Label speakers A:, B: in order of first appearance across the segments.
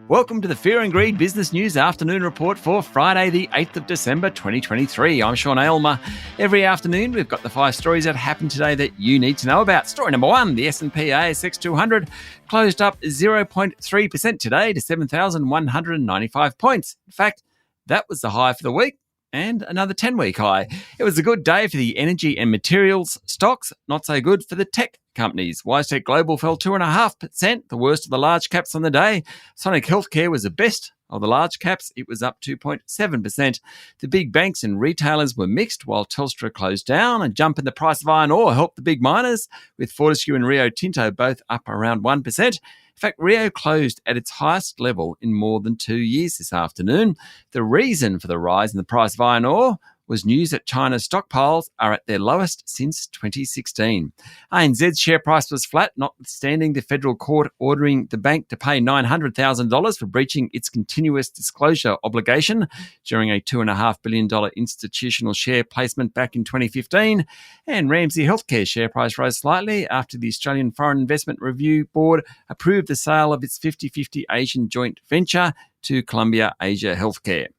A: Welcome to the Fear and Greed Business News Afternoon Report for Friday, the 8th of December, 2023. I'm Sean Aylmer. Every afternoon, we've got the 5 stories that happened today that you need to know about. Story number 1, the S&P ASX 200 closed up 0.3% today to 7,195 points. In fact, that was the high for the week and another 10-week high. It was a good day for the energy and materials stocks, not so good for the tech companies. WiseTech Global fell 2.5%, the worst of the large caps on the day. Sonic Healthcare was the best of the large caps. It was up 2.7%. The big banks and retailers were mixed, while Telstra closed down. A jump in the price of iron ore helped the big miners, with Fortescue and Rio Tinto both up around 1%. In fact, Rio closed at its highest level in more than 2 years this afternoon. The reason for the rise in the price of iron ore was news that China's stockpiles are at their lowest since 2016. ANZ's share price was flat, notwithstanding the federal court ordering the bank to pay $900,000 for breaching its continuous disclosure obligation during a $2.5 billion institutional share placement back in 2015. And Ramsay Health Care's share price rose slightly after the Australian Foreign Investment Review Board approved the sale of its 50-50 Asian joint venture to Columbia Asia Healthcare.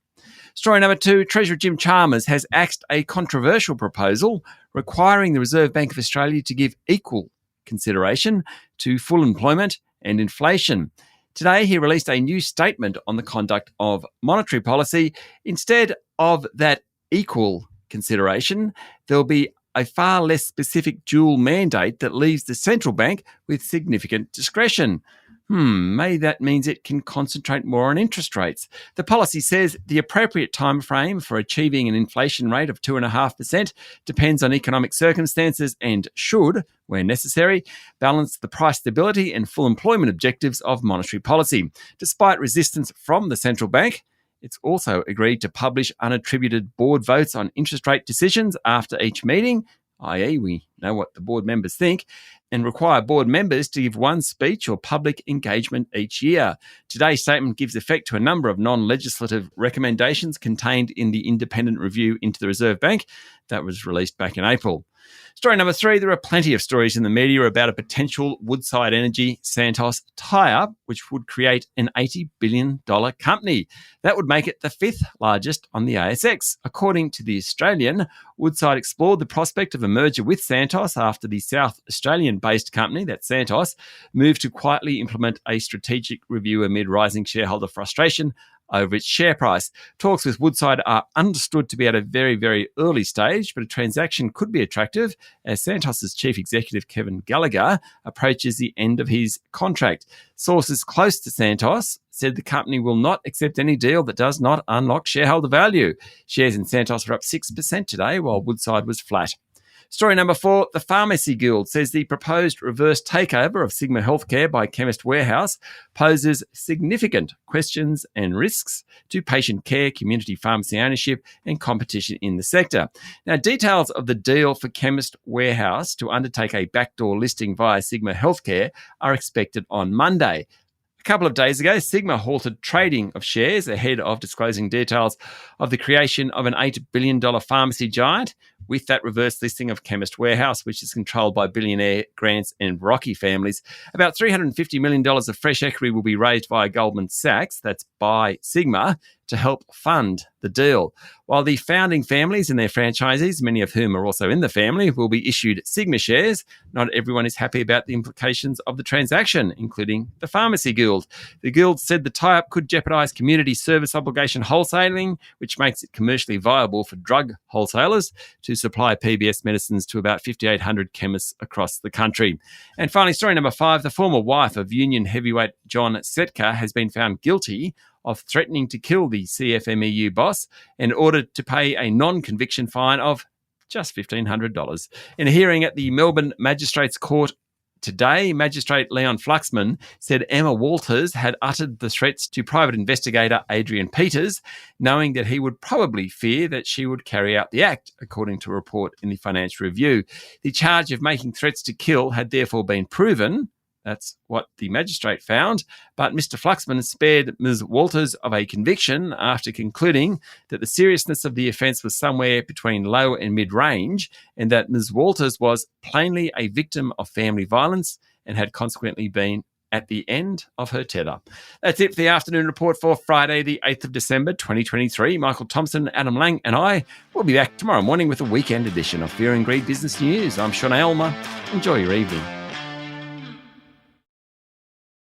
A: Story number 2, Treasurer Jim Chalmers has axed a controversial proposal requiring the Reserve Bank of Australia to give equal consideration to full employment and inflation. Today, he released a new statement on the conduct of monetary policy. Instead of that equal consideration, there'll be a far less specific dual mandate that leaves the central bank with significant discretion. Maybe that means it can concentrate more on interest rates. The policy says the appropriate time frame for achieving an inflation rate of 2.5% depends on economic circumstances and should, where necessary, balance the price stability and full employment objectives of monetary policy. Despite resistance from the central bank, it's also agreed to publish unattributed board votes on interest rate decisions after each meeting, i.e. we know what the board members think, and require board members to give one speech or public engagement each year. Today's statement gives effect to a number of non-legislative recommendations contained in the independent review into the Reserve Bank that was released back in April. Story number 3, there are plenty of stories in the media about a potential Woodside Energy Santos tie-up, which would create an $80 billion company. That would make it the 5th largest on the ASX. According to The Australian, Woodside explored the prospect of a merger with Santos after the South Australian-based company, that's Santos, moved to quietly implement a strategic review amid rising shareholder frustration over its share price. Talks with Woodside are understood to be at a very, very early stage, but a transaction could be attractive as Santos' chief executive, Kevin Gallagher, approaches the end of his contract. Sources close to Santos said the company will not accept any deal that does not unlock shareholder value. Shares in Santos are up 6% today, while Woodside was flat. Story number 4, the Pharmacy Guild says the proposed reverse takeover of Sigma Healthcare by Chemist Warehouse poses significant questions and risks to patient care, community pharmacy ownership and competition in the sector. Now, details of the deal for Chemist Warehouse to undertake a backdoor listing via Sigma Healthcare are expected on Monday. A couple of days ago, Sigma halted trading of shares ahead of disclosing details of the creation of an $8 billion pharmacy giant with that reverse listing of Chemist Warehouse, which is controlled by billionaire Grants and Rocky families. About $350 million of fresh equity will be raised via Goldman Sachs, that's by Sigma, to help fund the deal. While the founding families and their franchisees, many of whom are also in the family, will be issued Sigma shares, not everyone is happy about the implications of the transaction, including the Pharmacy Guild. The Guild said the tie-up could jeopardise community service obligation wholesaling, which makes it commercially viable for drug wholesalers to supply PBS medicines to about 5,800 chemists across the country. And finally, story number 5, the former wife of union heavyweight John Setka has been found guilty of threatening to kill the CFMEU boss and ordered to pay a non-conviction fine of just $1,500. In a hearing at the Melbourne Magistrates Court today, Magistrate Leon Fluxman said Emma Walters had uttered the threats to private investigator Adrian Peters, knowing that he would probably fear that she would carry out the act, according to a report in the Financial Review. The charge of making threats to kill had therefore been proven. That's what the magistrate found. But Mr. Fluxman spared Ms. Walters of a conviction after concluding that the seriousness of the offence was somewhere between low and mid-range and that Ms. Walters was plainly a victim of family violence and had consequently been at the end of her tether. That's it for the afternoon report for Friday, the 8th of December, 2023. Michael Thompson, Adam Lang, and I will be back tomorrow morning with a weekend edition of Fear and Greed Business News. I'm Sean Aylmer. Enjoy your evening.